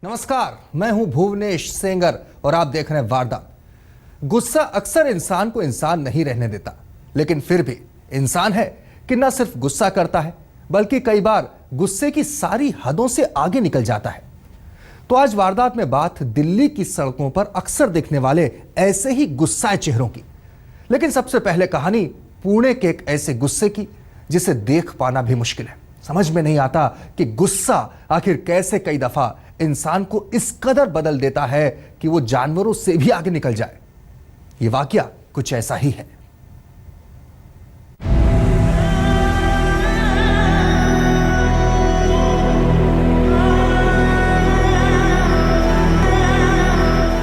नमस्कार, मैं हूं भुवनेश सेंगर और आप देख रहे हैं वारदात। गुस्सा अक्सर इंसान को इंसान नहीं रहने देता, लेकिन फिर भी इंसान है कि न सिर्फ गुस्सा करता है बल्कि कई बार गुस्से की सारी हदों से आगे निकल जाता है। तो आज वारदात में बात दिल्ली की सड़कों पर अक्सर दिखने वाले ऐसे ही गुस्साए चेहरों की। लेकिन सबसे पहले कहानी पुणे के एक ऐसे गुस्से की जिसे देख पाना भी मुश्किल है। समझ में नहीं आता कि गुस्सा आखिर कैसे कई दफा इंसान को इस कदर बदल देता है कि वो जानवरों से भी आगे निकल जाए। ये वाकया कुछ ऐसा ही है।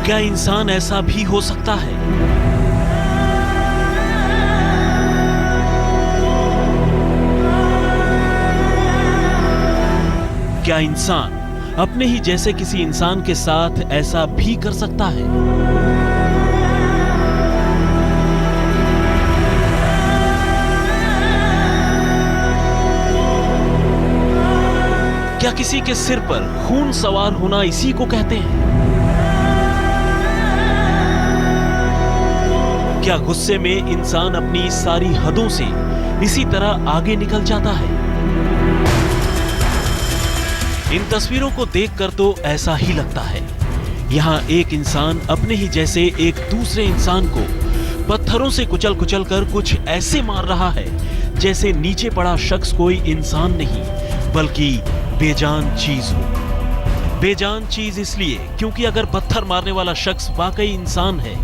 क्या इंसान ऐसा भी हो सकता है? क्या इंसान अपने ही जैसे किसी इंसान के साथ ऐसा भी कर सकता है? क्या किसी के सिर पर खून सवार होना इसी को कहते हैं? क्या गुस्से में इंसान अपनी सारी हदों से इसी तरह आगे निकल जाता है? इन तस्वीरों को देखकर तो ऐसा ही लगता है। यहाँ एक इंसान अपने ही जैसे एक दूसरे इंसान को पत्थरों से कुचल कुचल कर कुछ ऐसे मार रहा है जैसे नीचे पड़ा शख्स कोई इंसान नहीं बल्कि बेजान चीज हो। बेजान चीज इसलिए क्योंकि अगर पत्थर मारने वाला शख्स वाकई इंसान है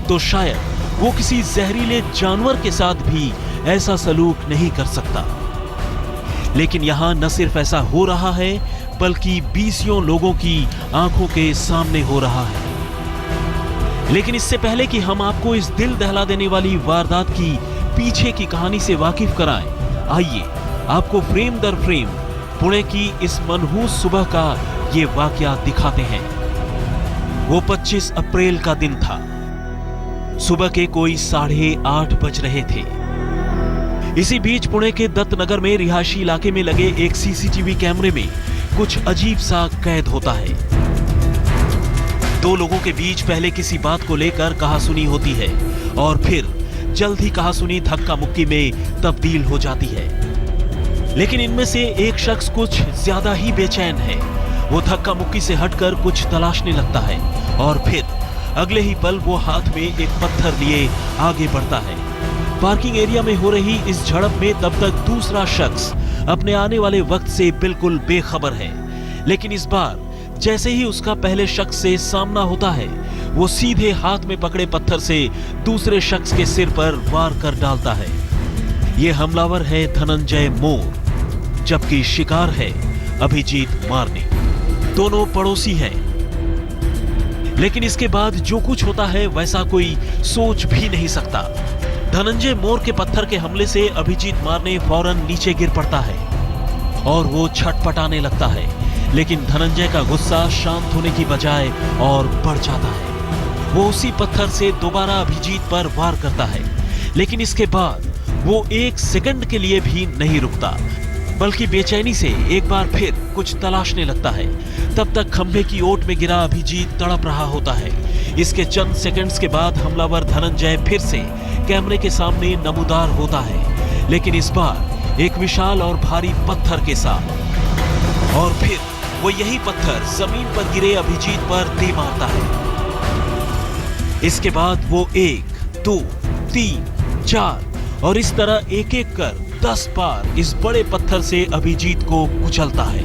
तो शायद वो किसी जहरीले जानवर के साथ भी ऐसा सलूक नहीं कर सकता। लेकिन यहाँ न सिर्फ ऐसा हो रहा है बल्कि बीसियों लोगों की आंखों के सामने हो रहा है। लेकिन इससे पहले कि हम आपको इस दिल दहला देने वाली वारदात की पीछे की कहानी से वाकिफ कराएं, आइए आपको फ्रेम दर फ्रेम पुणे की इस मनहूस सुबह का ये वाकया दिखाते हैं। वो 25 अप्रैल का दिन था। सुबह के कोई 8:30 बज रहे थे। इसी बीच पुणे के दत्तनगर में रिहायशी इलाके में लगे एक सीसीटीवी कैमरे में कुछ अजीब सा कैद होता है। दो लोगों के बीच पहले किसी बात को लेकर कहासुनी होती है और फिर जल्द ही कहासुनी धक्का मुक्की में तब्दील हो जाती है। लेकिन इनमें से एक शख्स कुछ ज्यादा ही बेचैन है। वो धक्का मुक्की से हटकर कुछ तलाशने लगता है और फिर अगले ही पल वो हाथ में एक पत्थर लिए आगे बढ़ता है। पार्किंग एरिया में हो रही इस झड़प में तब तक दूसरा शख्स अपने आने वाले वक्त से बिल्कुल बेखबर है। लेकिन इस बार जैसे ही उसका पहले शख्स से सामना होता है वो सीधे हाथ में पकड़े पत्थर से दूसरे शख्स के सिर पर वार कर डालता है। ये हमलावर है धनंजय मोर, जबकि शिकार है अभिजीत मारने। दोनों पड़ोसी हैं। लेकिन इसके बाद जो कुछ होता है वैसा कोई सोच भी नहीं सकता। धनंजय मोर के पत्थर के हमले से अभिजीत मारने फौरन नीचे गिर पड़ता है और वो छटपटाने लगता है। लेकिन धनंजय का गुस्सा शांत होने की बजाय और बढ़ जाता है। वो उसी पत्थर से दोबारा अभिजीत पर वार करता है। लेकिन इसके बाद वो एक सेकंड के लिए भी नहीं रुकता बल्कि बेचैनी से एक बार फिर कुछ तलाशने लगता है। तब तक खंभे की ओट में गिरा अभिजीत तड़प रहा होता है। इसके चंद सेकंड्स के बाद हमलावर धनंजय फिर से कैमरे के सामने नमूदार होता है, लेकिन इस बार एक विशाल और भारी पत्थर के साथ। और फिर वो यही पत्थर जमीन पर गिरे अभिजीत पर दे मारता है। इसके बाद वो 1, 2, 3, 4 और इस तरह एक एक कर 10 बार इस बड़े पत्थर से अभिजीत को कुचलता है।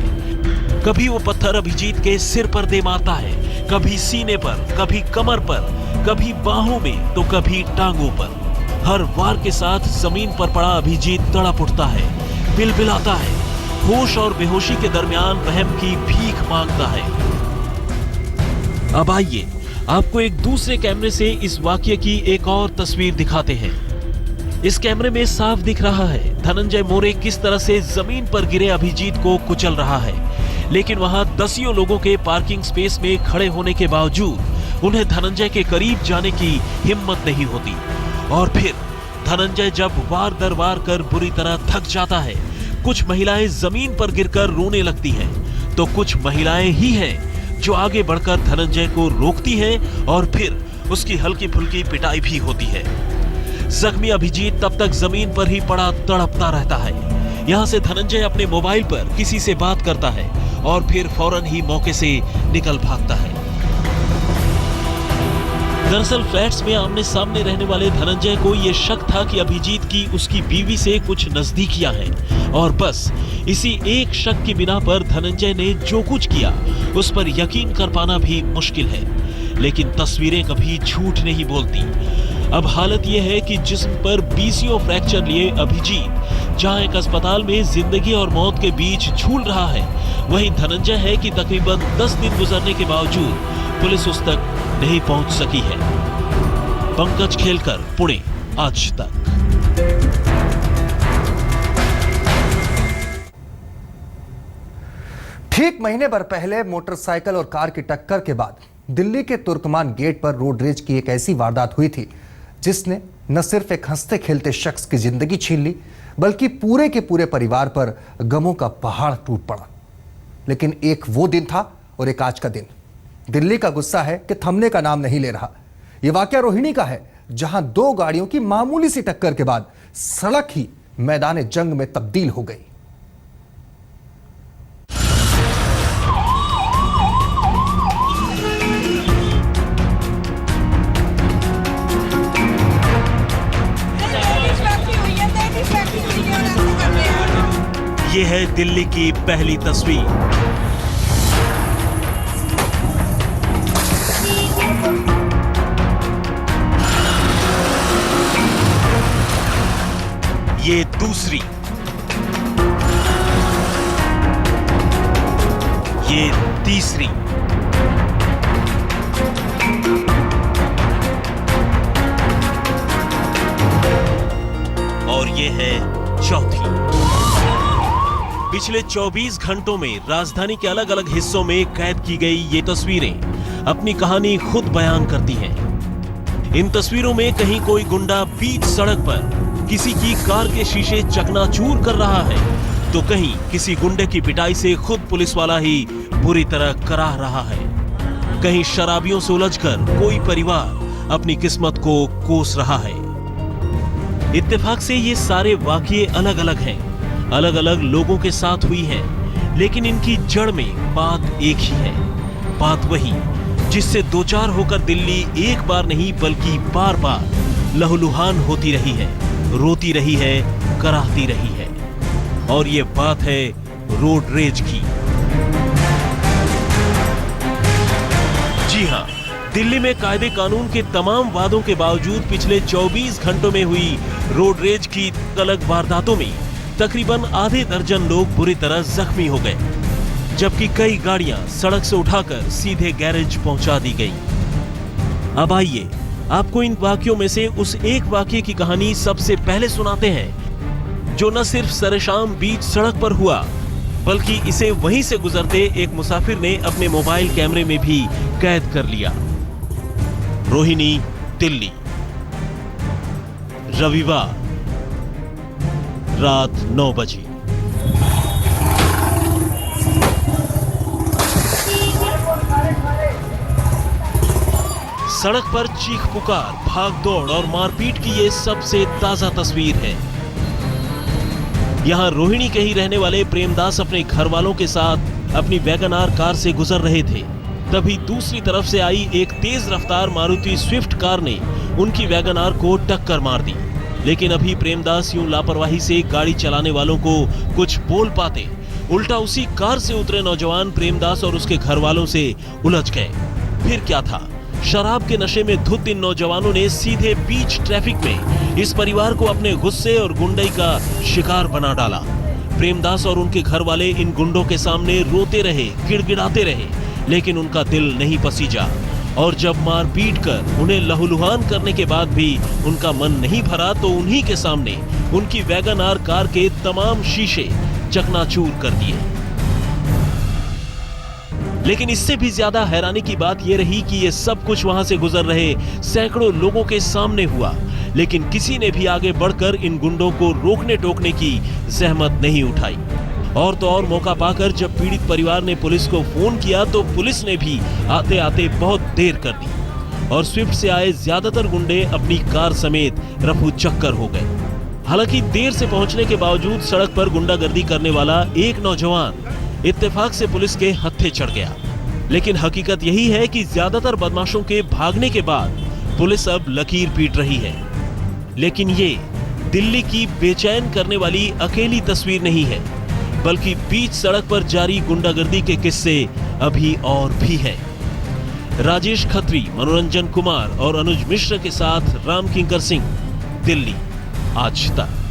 कभी वो पत्थर अभिजीत के सिर पर दे मारता है, कभी सीने पर, कभी कमर पर, कभी बाहों में तो कभी टांगों पर। हर वार के साथ जमीन पर पड़ा अभिजीत तड़प उठता है, बिलबिलाता है, होश और बेहोशी के दरमियान रहम की भीख मांगता है। अब आइए आपको एक दूसरे कैमरे से इस वाकये की एक और तस्वीर दिखाते हैं। इस कैमरे में साफ दिख रहा है धनंजय मोरे किस तरह से जमीन पर गिरे अभिजीत को कुचल रहा है। लेकिन वहां दसियों लोगों के पार्किंग स्पेस में खड़े होने के बावजूद उन्हें धनंजय के करीब जाने की हिम्मत नहीं होती। और फिर धनंजय जब वार दर वार कर बुरी तरह थक जाता है, कुछ महिलाएं जमीन पर गिरकर रोने लगती हैं, तो कुछ महिलाएं ही हैं जो आगे बढ़कर धनंजय को रोकती है और फिर उसकी हल्की फुल्की पिटाई भी होती है। जख्मी अभिजीत तब तक जमीन पर ही पड़ा तड़पता रहता है। यहाँ से धनंजय अपने मोबाइल पर किसी से बात करता है और फिर फौरन ही मौके से निकल भागता है। दरअसल फ्लैट्स में आमने सामने रहने वाले धनंजय को यह शक था कि अभिजीत की उसकी बीवी से कुछ नजदीकियां हैं और बस इसी एक शक की बिना पर धनंजय ने जो कुछ किया उस पर यकीन कर पाना भी मुश्किल है। लेकिन तस्वीरें कभी झूठ नहीं बोलती। अब हालत यह है कि जिस्म पर बीसीओ फ्रैक्चर लिए अभिजीत जहां एक अस्पताल में जिंदगी और मौत के बीच झूल रहा है, वहीं धनंजय है कि तकरीबन 10 दिन गुजरने के बावजूद पुलिस उस तक नहीं पहुंच सकी है। पंकज खेलकर, पुणे, आज तक। ठीक महीने भर पहले मोटरसाइकिल और कार की टक्कर के बाद दिल्ली के तुर्कमान गेट पर रोड रेज की एक ऐसी वारदात हुई थी जिसने न सिर्फ एक हंसते खेलते शख्स की जिंदगी छीन ली, बल्कि पूरे के पूरे परिवार पर गमों का पहाड़ टूट पड़ा। लेकिन एक वो दिन था और एक आज का दिन। दिल्ली का गुस्सा है कि थमने का नाम नहीं ले रहा। यह वाकया रोहिणी का है, जहां 2 गाड़ियों की मामूली सी टक्कर के बाद सड़क ही मैदान जंग में तब्दील हो गई। ये है दिल्ली की पहली तस्वीर। ये दूसरी, ये तीसरी, और ये है चौथी। पिछले 24 घंटों में राजधानी के अलग अलग हिस्सों में कैद की गई ये तस्वीरें अपनी कहानी खुद बयान करती हैं। इन तस्वीरों में कहीं कोई गुंडा बीच सड़क पर किसी की कार के शीशे चकनाचूर कर रहा है, तो कहीं किसी गुंडे की पिटाई से खुद पुलिस वाला ही बुरी तरह कराह रहा है। कहीं शराबियों से उलझकर कोई परिवार अपनी किस्मत को कोस रहा है। इत्तेफाक से ये सारे वाकये अलग अलग हैं, अलग अलग लोगों के साथ हुई है, लेकिन इनकी जड़ में बात एक ही है। बात वही जिससे दो चार होकर दिल्ली एक बार नहीं बल्कि बार बार लहूलुहान होती रही है, रोती रही है, कराहती रही है। और ये बात है रोड रेज की। जी हां, दिल्ली में कायदे कानून के तमाम वादों के बावजूद पिछले 24 घंटों में हुई रोड रेज की अलग वारदातों में तकरीबन आधे दर्जन लोग बुरी तरह जख्मी हो गए, जबकि कई गाड़ियां सड़क से उठाकर सीधे गैरेज पहुंचा दी गई। अब आइए आपको इन वाकयों में से उस एक वाकये की कहानी सबसे पहले सुनाते हैं, जो न सिर्फ सरेशाम बीच सड़क पर हुआ, बल्कि इसे वहीं से गुजरते एक मुसाफिर ने अपने मोबाइल कैमरे में भी कैद कर लिया। रोहिणी, दिल्ली, रविवार रात 9 बजे। सड़क पर चीख पुकार, भाग दौड़ और मारपीट की ये सबसे ताजा तस्वीर है। यहां रोहिणी के ही रहने वाले प्रेमदास अपने घर वालों के साथ अपनी वैगन आर कार से गुजर रहे थे। तभी दूसरी तरफ से आई एक तेज रफ्तार मारुति स्विफ्ट कार ने उनकी वैगन आर को टक्कर मार दी। लेकिन अभी प्रेमदास यूं लापरवाही से गाड़ी चलाने वालों को कुछ बोल पाते, उल्टा उसी कार से उतरे नौजवान प्रेमदास और उसके घर वालों से उलझ गए। फिर क्या था, शराब के नशे में धुत इन नौजवानों ने सीधे बीच ट्रैफिक में इस परिवार को अपने गुस्से और गुंडई का शिकार बना डाला। प्रेमदास और उनके घर वाले इन गुंडों के सामने रोते रहे, गिड़गिड़ाते रहे, लेकिन उनका दिल नहीं पसीजा। और जब मार पीट कर उन्हें लहूलुहान करने के बाद भी उनका मन नहीं भरा, तो उन्हीं के सामने उनकी वैगन आर कार के तमाम शीशे चकनाचूर कर दिए। लेकिन इससे भी ज्यादा हैरानी की बात यह रही कि यह सब कुछ वहां से गुजर रहे सैकड़ों लोगों के सामने हुआ, लेकिन किसी ने भी आगे बढ़कर इन गुंडों को रोकने टोकने की जहमत नहीं उठाई। और तो और मौका पाकर जब पीड़ित परिवार ने पुलिस को फोन किया तो पुलिस ने भी आते आते बहुत देर कर दी और स्विफ्ट से आए ज्यादातर गुंडे अपनी कार समेत रफू चक्कर हो गए। हालांकि देर से पहुंचने के बावजूद सड़क पर गुंडागर्दी करने वाला एक नौजवान इत्तेफाक से पुलिस के हत्थे चढ़ गया। लेकिन हकीकत यही है कि ज्यादातर बदमाशों के भागने के बाद पुलिस अब लकीर पीट रही है। लेकिन ये दिल्ली की बेचैन करने वाली अकेली तस्वीर नहीं है, बल्कि बीच सड़क पर जारी गुंडागर्दी के किस्से अभी और भी हैं। राजेश खत्री, मनोरंजन कुमार और अनुज मिश्र के साथ राम किंकर सिंह, दिल्ली आज तक।